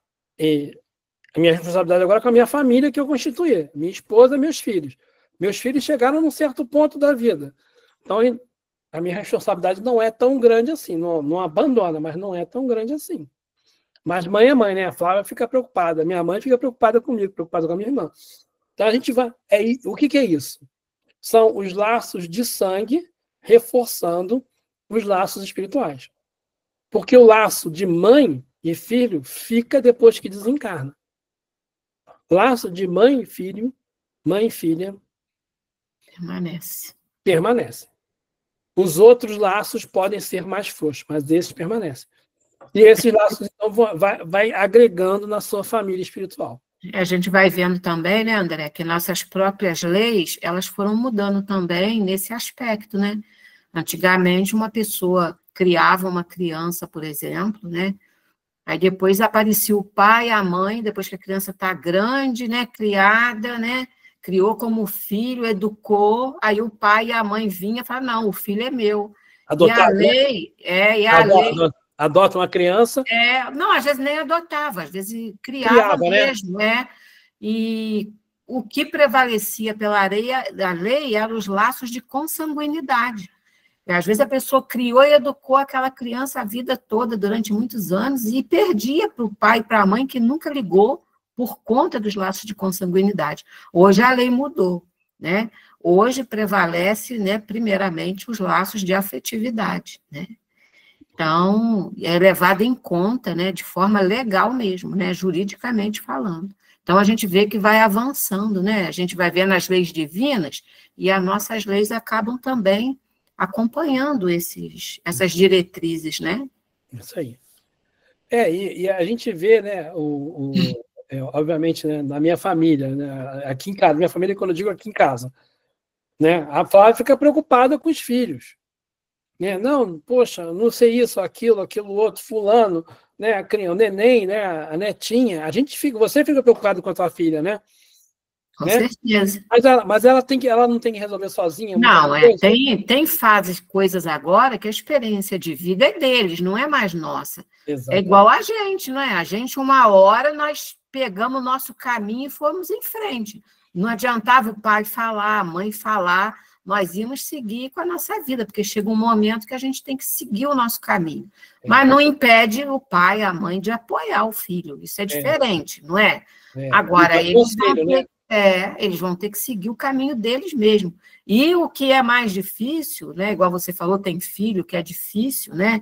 a minha responsabilidade agora é com a minha família que eu constituí, minha esposa e meus filhos. Meus filhos chegaram num certo ponto da vida. Então, a minha responsabilidade não é tão grande assim. Não abandona, mas não é tão grande assim. Mas mãe é mãe, né? A Flávia fica preocupada. Minha mãe fica preocupada comigo, preocupada com a minha irmã. Então, a gente vai... O que é isso? São os laços de sangue reforçando os laços espirituais. Porque o laço de mãe e filho fica depois que desencarna. Laço de mãe e filho, mãe e filha, permanece. Os outros laços podem ser mais frouxos, mas esses permanecem. E esses laços então, vai agregando na sua família espiritual. A gente vai vendo também, né, André, que nossas próprias leis, elas foram mudando também nesse aspecto, né? Antigamente, uma pessoa criava uma criança, por exemplo, né? Aí depois aparecia o pai e a mãe, depois que a criança está grande, né, criada, né, criou como filho, educou, aí o pai e a mãe vinham e falavam, não, o filho é meu. Adotado, e a lei... Adota uma criança... não, às vezes nem adotava, às vezes criava mesmo, né? E o que prevalecia pela lei eram os laços de consanguinidade. E, às vezes a pessoa criou e educou aquela criança a vida toda, durante muitos anos, e perdia para o pai e para a mãe, que nunca ligou por conta dos laços de consanguinidade. Hoje a lei mudou, né? Hoje prevalece, né, primeiramente, os laços de afetividade, né? Então, é levado em conta, né, de forma legal mesmo, né, juridicamente falando. Então, a gente vê que vai avançando, né? A gente vai vendo as leis divinas e as nossas leis acabam também acompanhando essas diretrizes, né? Isso aí. E a gente vê, né, obviamente, né, na minha família, né, aqui em casa, minha família, quando eu digo aqui em casa, né, a Flávia fica preocupada com os filhos. Né? Não, poxa, não sei isso, aquilo outro, fulano, né, o neném, né, a netinha. Você fica preocupado com a tua filha, né? Com né? certeza. Mas ela não tem que resolver sozinha muita Não, coisa? tem fases, coisas agora que a experiência de vida é deles, não é mais nossa. É Exatamente. igual a gente, não é? A gente, uma hora, nós pegamos o nosso caminho e fomos em frente. Não adiantava o pai falar, a mãe falar, nós íamos seguir com a nossa vida, porque chega um momento que a gente tem que seguir o nosso caminho. Mas não impede o pai, a mãe de apoiar o filho. Isso é diferente, não é? Agora, eles vão ter que seguir o caminho deles mesmo. E o que é mais difícil, né? Igual você falou, tem filho que é difícil, né?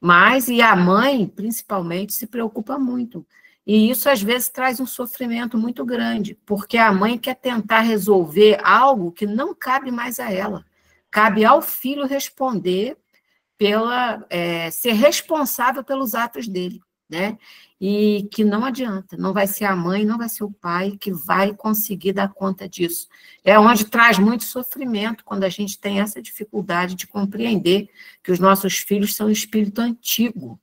Mas, e a mãe, principalmente, se preocupa muito. E isso, às vezes, traz um sofrimento muito grande, porque a mãe quer tentar resolver algo que não cabe mais a ela. Cabe ao filho responder ser responsável pelos atos dele, né? E que não adianta, não vai ser a mãe, não vai ser o pai que vai conseguir dar conta disso. É onde traz muito sofrimento, quando a gente tem essa dificuldade de compreender que os nossos filhos são um espírito antigo.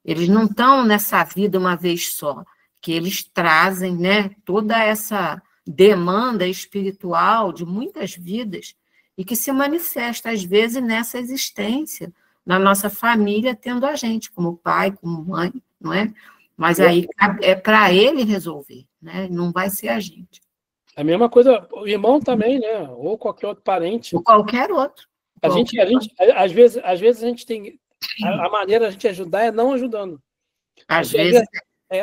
Eles não estão nessa vida uma vez só, que eles trazem, né, toda essa demanda espiritual de muitas vidas e que se manifesta, às vezes, nessa existência, na nossa família, tendo a gente como pai, como mãe, não é? Mas aí é para ele resolver, né? Não vai ser a gente. A mesma coisa, o irmão também, né? Ou qualquer outro parente. Ou qualquer outro. Às vezes a gente tem... A maneira da gente ajudar é não ajudando. Às vezes...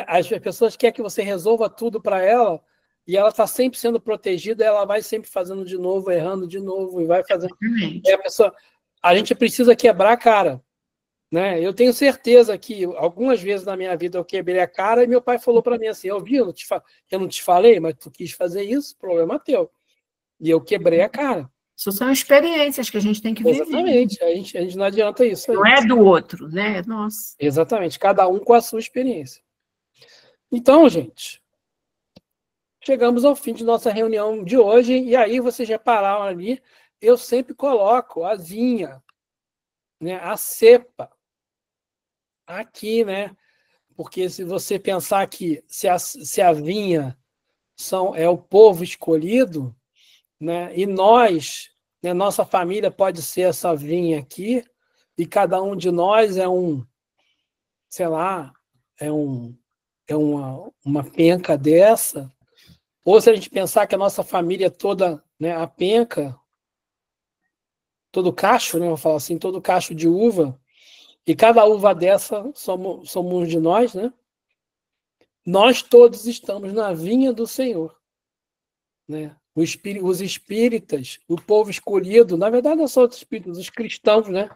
As pessoas querem que você resolva tudo para ela e ela está sempre sendo protegida, ela vai sempre fazendo de novo, errando de novo, e vai fazendo... A gente precisa quebrar a cara. Né? Eu tenho certeza que algumas vezes na minha vida eu quebrei a cara e meu pai falou para mim assim, eu não te falei, mas tu quis fazer isso, problema teu. E eu quebrei a cara. Isso são experiências que a gente tem que viver. Exatamente, a gente não adianta isso. Não é do outro, né? Nossa. Exatamente, cada um com a sua experiência. Então, gente, chegamos ao fim de nossa reunião de hoje, e aí vocês repararam ali, eu sempre coloco a vinha, né, a cepa, aqui, né? Porque se você pensar que se a vinha é o povo escolhido, né? E nós, né, nossa família pode ser essa vinha aqui, e cada um de nós é sei lá, uma penca dessa. Ou se a gente pensar que a nossa família é toda, né, a penca, todo cacho, né? Vou falar assim, todo cacho de uva, e cada uva dessa somos um de nós, né? Nós todos estamos na vinha do Senhor, né? Os espíritas, o povo escolhido, na verdade não são os espíritas, os cristãos, né?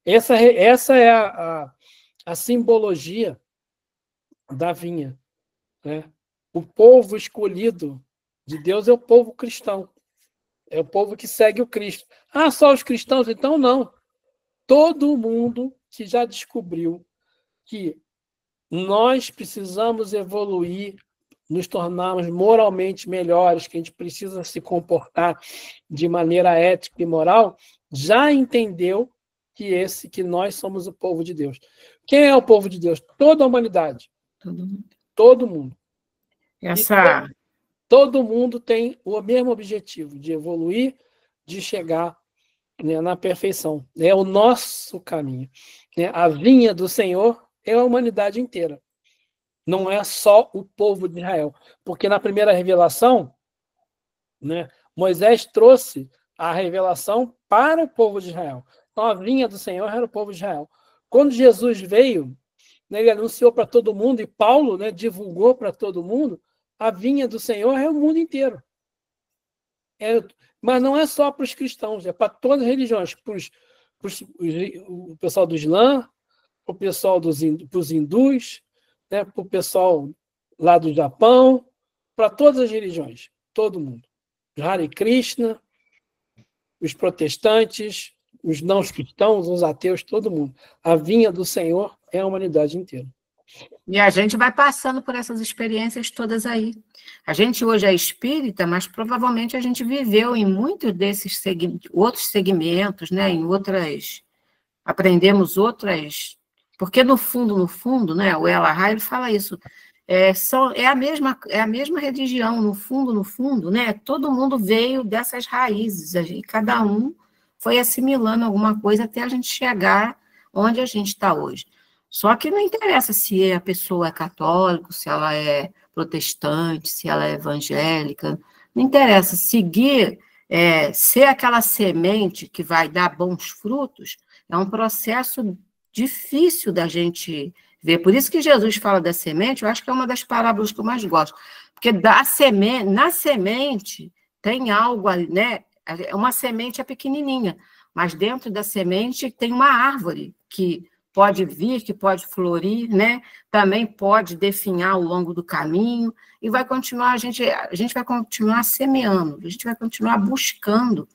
Essa é a simbologia da vinha, né? O povo escolhido de Deus é o povo cristão, é o povo que segue o Cristo. Ah, só os cristãos? Então não. Todo mundo que já descobriu que nós precisamos evoluir, nos tornarmos moralmente melhores, que a gente precisa se comportar de maneira ética e moral, já entendeu que nós somos o povo de Deus. Quem é o povo de Deus? Toda a humanidade. Todo mundo. Todo mundo tem o mesmo objetivo, de evoluir, de chegar, né, na perfeição. É o nosso caminho. Né? A vinha do Senhor é a humanidade inteira. Não é só o povo de Israel. Porque na primeira revelação, né, Moisés trouxe a revelação para o povo de Israel. Então a vinha do Senhor era o povo de Israel. Quando Jesus veio, né, ele anunciou para todo mundo, e Paulo, né, divulgou para todo mundo, a vinha do Senhor é o mundo inteiro. Mas não é só para os cristãos, é para todas as religiões, para o pessoal do Islã, para o pessoal dos hindus, né, para o pessoal lá do Japão, para todas as religiões, todo mundo. Hare Krishna, os protestantes, os não cristãos, os ateus, todo mundo. A vinha do Senhor é a humanidade inteira. E a gente vai passando por essas experiências todas aí. A gente hoje é espírita, mas provavelmente a gente viveu em muitos desses outros segmentos, né? Em outras... Aprendemos outras... Porque no fundo, né? O Ella Rai fala isso. é a mesma religião, no fundo, né? Todo mundo veio dessas raízes, e cada um foi assimilando alguma coisa até a gente chegar onde a gente está hoje. Só que não interessa se a pessoa é católica, se ela é protestante, se ela é evangélica, não interessa. Seguir, ser aquela semente que vai dar bons frutos, é um processo difícil da gente ver. Por isso que Jesus fala da semente, eu acho que é uma das parábolas que eu mais gosto. Porque na semente tem algo ali, né? Uma semente é pequenininha, mas dentro da semente tem uma árvore que pode vir, que pode florir, né? Também pode definhar ao longo do caminho, e vai continuar, a gente vai continuar semeando, a gente vai continuar buscando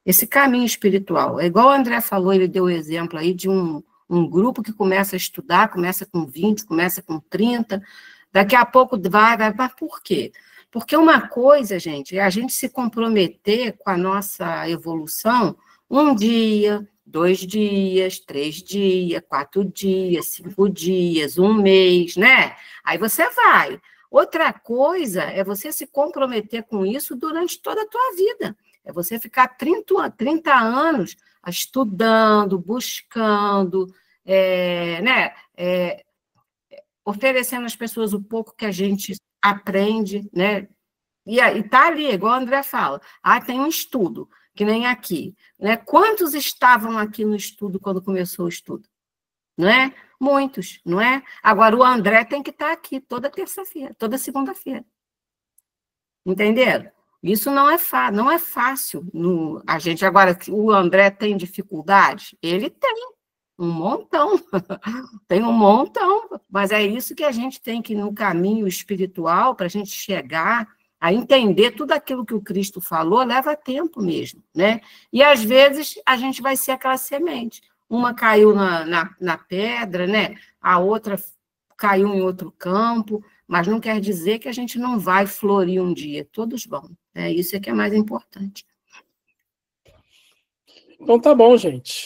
esse caminho espiritual. É igual o André falou, ele deu o exemplo aí de um grupo que começa a estudar, começa com 20, começa com 30, daqui a pouco vai, mas por quê? Porque uma coisa, gente, é a gente se comprometer com a nossa evolução 1 dia, 2 dias, 3 dias, 4 dias, 5 dias, 1 mês, né? Aí você vai. Outra coisa é você se comprometer com isso durante toda a tua vida. É você ficar 30 anos estudando, buscando, né? Oferecendo às pessoas o pouco que a gente aprende, né? E está ali, igual o André fala. Tem um estudo, que nem aqui. Né? Quantos estavam aqui no estudo quando começou o estudo? Não é? Muitos, não é? Agora, o André tem que estar aqui toda terça-feira, toda segunda-feira. Entenderam? Isso não é fácil. A gente, agora, o André tem dificuldade? Ele tem. Um montão, tem um montão, mas é isso que a gente tem que ir no caminho espiritual, para a gente chegar a entender tudo aquilo que o Cristo falou, leva tempo mesmo, né? E, às vezes, a gente vai ser aquela semente. Uma caiu na pedra, né? A outra caiu em outro campo, mas não quer dizer que a gente não vai florir um dia. Todos vão. Isso é que é mais importante. Então, tá bom, gente.